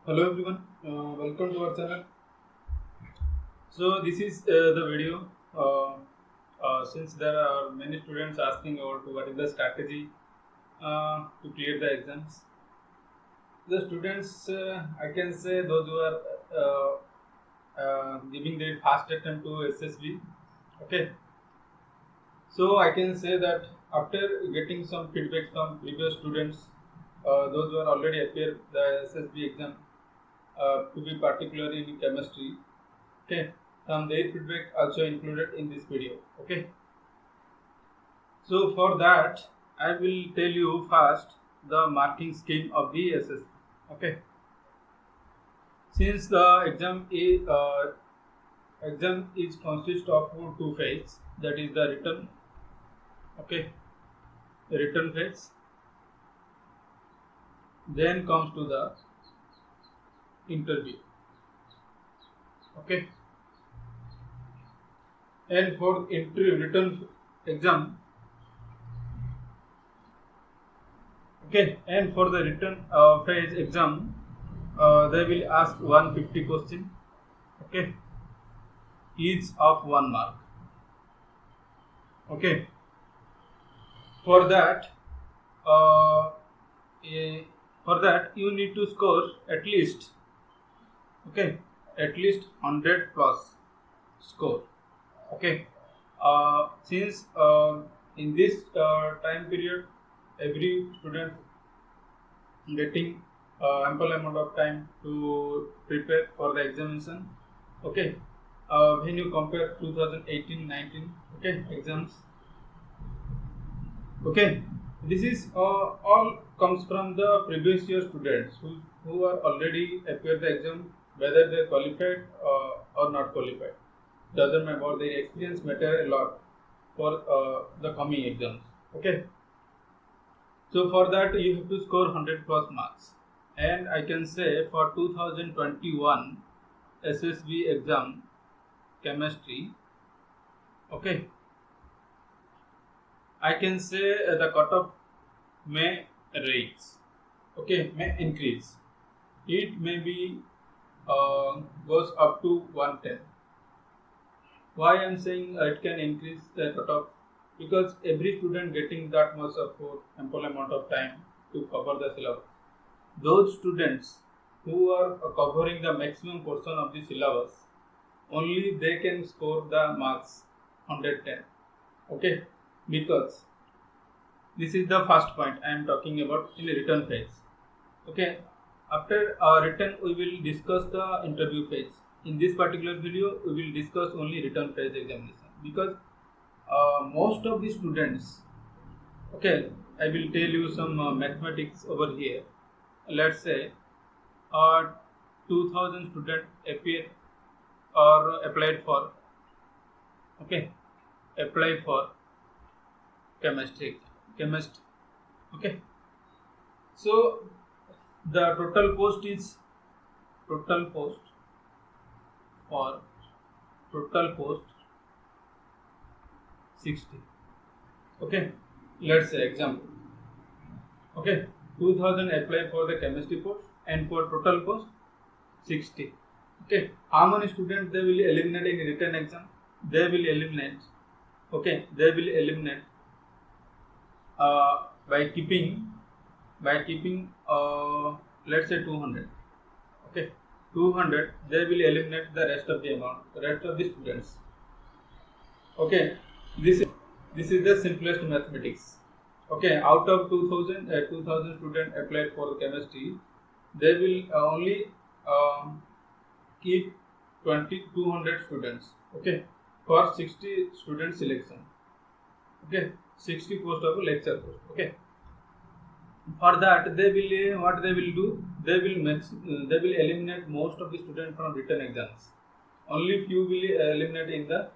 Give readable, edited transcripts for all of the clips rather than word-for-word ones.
Hello everyone, welcome to our channel. So this is the video. Since there are many students asking about what is the strategy to clear the exams, the students I can say those who are giving their fast attempt to SSB. Okay, so I can say that after getting some feedback from previous students, those who are already appeared the SSB exam, to be particular in chemistry. Okay, from their feedback also included in this video. Okay, so for that I will tell you first the marking scheme of the SSB. Okay, since the exam is consist of two phases, that is the written. Okay, the written phase, then comes to the interview. Okay, and for written exam. Okay, and for the written phase exam, they will ask 150 question. Okay, each of 1 mark. Okay, for that, you need to score at least, okay, at least 100 plus score. Okay, since in this time period, every student getting ample amount of time to prepare for the examination. Okay, when you compare 2018-19, okay, exams. Okay, this is all comes from the previous year students who are already appeared the exam, whether they qualified or not qualified. Doesn't matter, their experience matter a lot for the coming exams. Okay, so for that you have to score 100 plus marks, and I can say for 2021 SSB exam chemistry. Okay, I can say the cutoff may rise. Okay, may increase. It may be goes up to 110. Why I am saying it can increase the cutoff? Because every student getting that much of ample amount of time to cover the syllabus. Those students who are covering the maximum portion of the syllabus, only they can score the marks 110. Okay, because this is the first point I am talking about in the written phase. Okay, after written we will discuss the interview phase. In this particular video we will discuss only written phase examination, because most of the students, okay, I will tell you some mathematics over here. Let's say 2000 students appear or applied for, okay, apply for chemist. Okay, so the total post is total post for total post 60. Okay, let's say example. Okay, 2000 apply for the chemistry post, and for total post 60. Okay, how many students they will eliminate in written exam? They will eliminate. Okay, they will eliminate by keeping let's say 200. Okay, 200 they will eliminate the rest of the amount, rest of the students. Okay, this is the simplest mathematics. Okay, out of 2000 students applied for chemistry, they will only keep 200 students. Okay, for 60 student selection. Okay, 60 post of lecture post. Okay, for that they will what they will do, they will eliminate most of the students from written exams. Only few will eliminate in the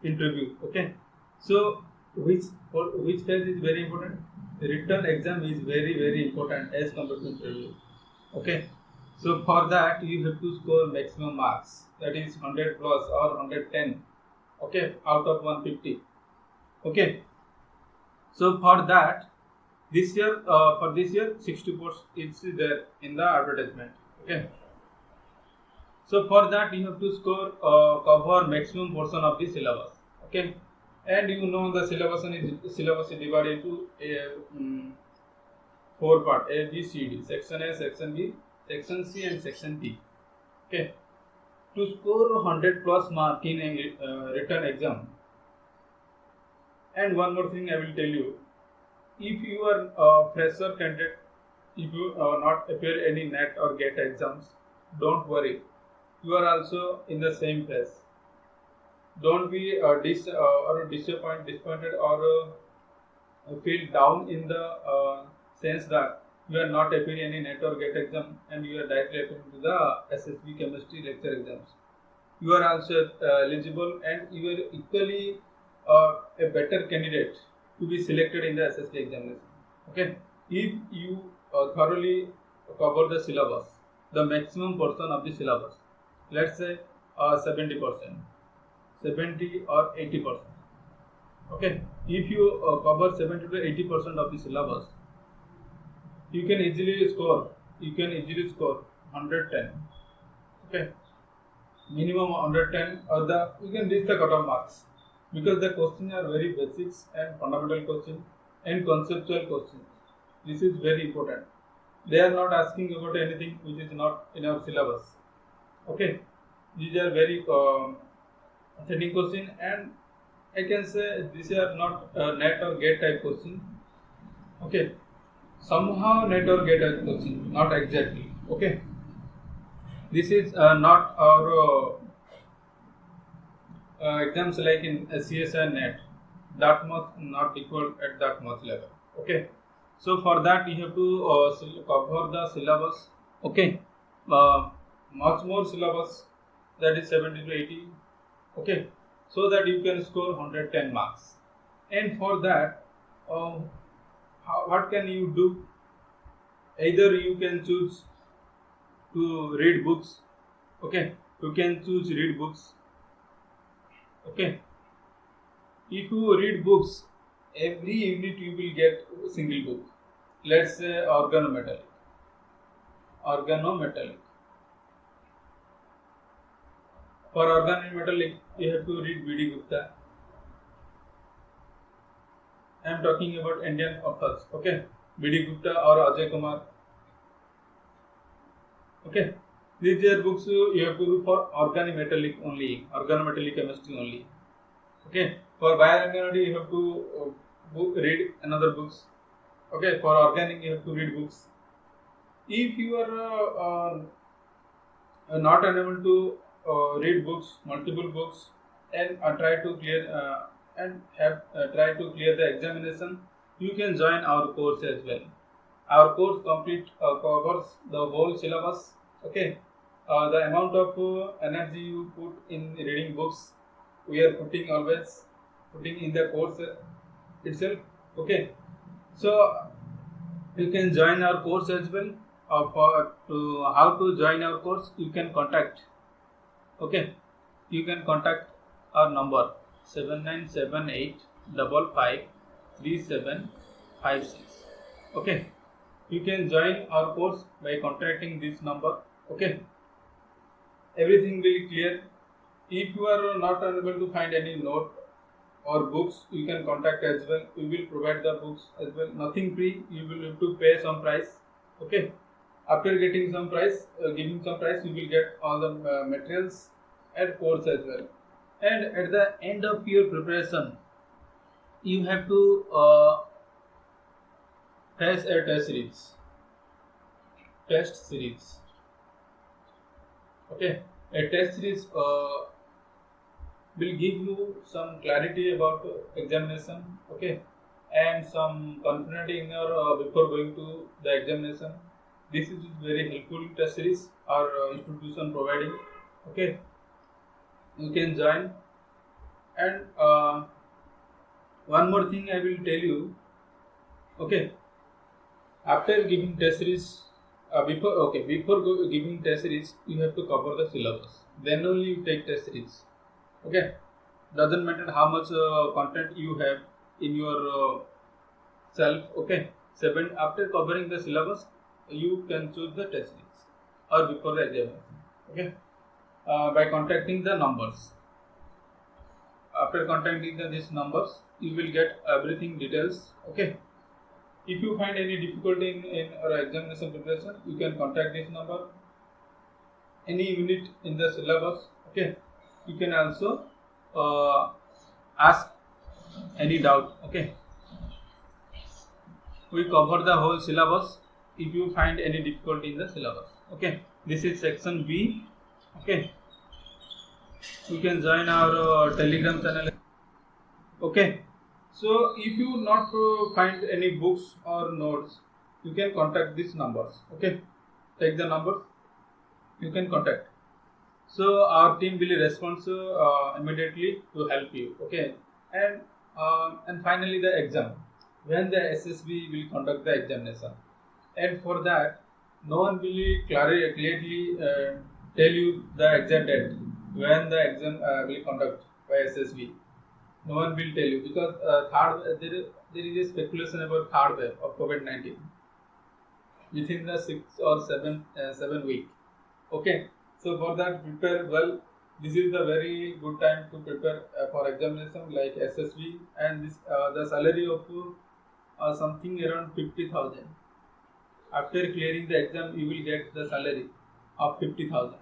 interview. Okay, so which phase is very important? Written exam is very important as compared to interview. Okay, so for that you have to score maximum marks, that is 100 plus or 110. Okay, out of 150. Okay, so for that, this year 60 posts is there in the advertisement. Okay. So for that you have to score cover maximum portion of the syllabus. Okay. And you know the syllabus is divided into four parts: A, B, C, D. Section A, Section B, Section C, and Section D. Okay. To score 100 plus mark in a written exam. And one more thing I will tell you: if you are a fresher candidate, if you not appear any NET or GATE exams, don't worry. You are also in the same phase. Don't be disappointed or feel down in the sense that you are not appearing any NET or GATE exam and you are directly appearing to the SSB chemistry lecture exams. You are also eligible and you are equally a better candidate to be selected in the SSB examination. Okay, if you thoroughly cover the syllabus, the maximum portion of the syllabus, let's say 70%, 70 or 80%. Okay, if you cover 70 to 80% of the syllabus, you can easily score 110. Okay, minimum 110 or you can reach the cutoff marks, because the questions are very basics and fundamental questions and conceptual questions. This is very important. They are not asking about anything which is not in our syllabus. Okay, these are very authentic questions, and I can say these are not NET or GATE type questions. Okay, somehow NET or GATE type question, not exactly. Okay, this is not our exams like in SCS and NET, that much not equal at that much level. Okay, so for that you have to cover the syllabus. Okay, much more syllabus, that is 70 to 80. Okay, so that you can score 110 marks. And for that, what can you do? Either you can choose to read books. Okay, you can choose read books. Okay, if you read books, every unit you will get a single book. Let's say organometallic. For organometallic, you have to read B.D. Gupta. I am talking about Indian authors. Okay, B.D. Gupta or Ajay Kumar. Okay, these are books you have to do for organometallic chemistry only. Okay, for bioorganic you have to read another books. Okay, for organic you have to read books. If you are not unable to read books, multiple books, and try to clear try to clear the examination, you can join our course as well. Our course covers the whole syllabus. Okay, the amount of energy you put in reading books, we are always putting in the course itself. Okay, so you can join our course as well. How to join our course, you can contact. Okay, you can contact our number 7978553756. Okay, you can join our course by contacting this number. Okay, everything will be clear. If you are not unable to find any note or books, you can contact as well. We will provide the books as well. Nothing free. You will have to pay some price. Okay. After getting some price, giving some price, you will get all the materials and course as well. And at the end of your preparation, you have to face a test series. Okay, a test series will give you some clarity about examination. Okay, and some confidence in your before going to the examination. This is very helpful test series our institution providing. Okay, you can join. And one more thing I will tell you. Okay, after giving test series, before giving test series, you have to cover the syllabus. Then only you take test series. Okay, doesn't matter how much content you have in your self. Okay, after covering the syllabus, you can choose the test series. or before the examination. Okay, by contacting the numbers. After contacting these numbers, you will get everything details. Okay. If you find any difficulty in our examination preparation, you can contact this number. Any unit in the syllabus, okay, you can also ask any doubt. Okay, we cover the whole syllabus. If you find any difficulty in the syllabus, okay, this is section B. Okay, you can join our Telegram channel. Okay, so if you not find any books or notes, you can contact these numbers. Okay, take the numbers, you can contact. So our team will respond immediately to help you. Okay, and finally the exam, when the SSB will conduct the examination, and for that no one will clearly tell you the exact date when the exam will conduct by SSB. No one will tell you because there is a speculation about third wave of COVID-19 within the 6 or 7 week. Okay, so for that prepare well. This is the very good time to prepare for examination like SSB, and this the salary of something around 50,000. After clearing the exam, you will get the salary of 50,000.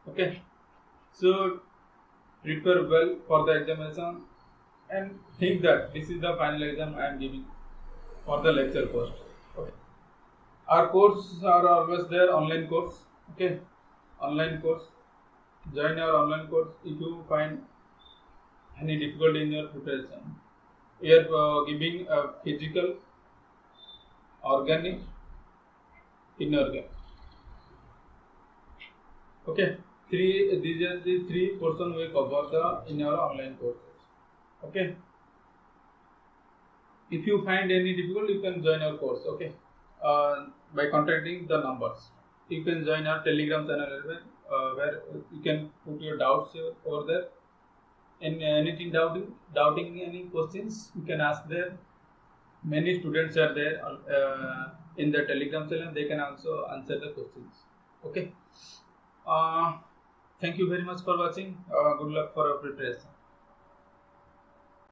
Okay, so prepare well for the examination and think that this is the final exam I am giving for the lecture post. Okay, our courses are always there, online course. Okay, online course. Join our online course if you find any difficulty in your preparation. We are giving physical, organic, inorganic. Okay, these are the three portions we cover in our online courses. Okay, if you find any difficulty, you can join our course. Okay, by contacting the numbers. You can join our Telegram channel where you can put your doubts over there. And anything doubting any questions, you can ask there. Many students are there in the Telegram channel. They can also answer the questions. Okay. Thank you very much for watching. Good luck for our preparation.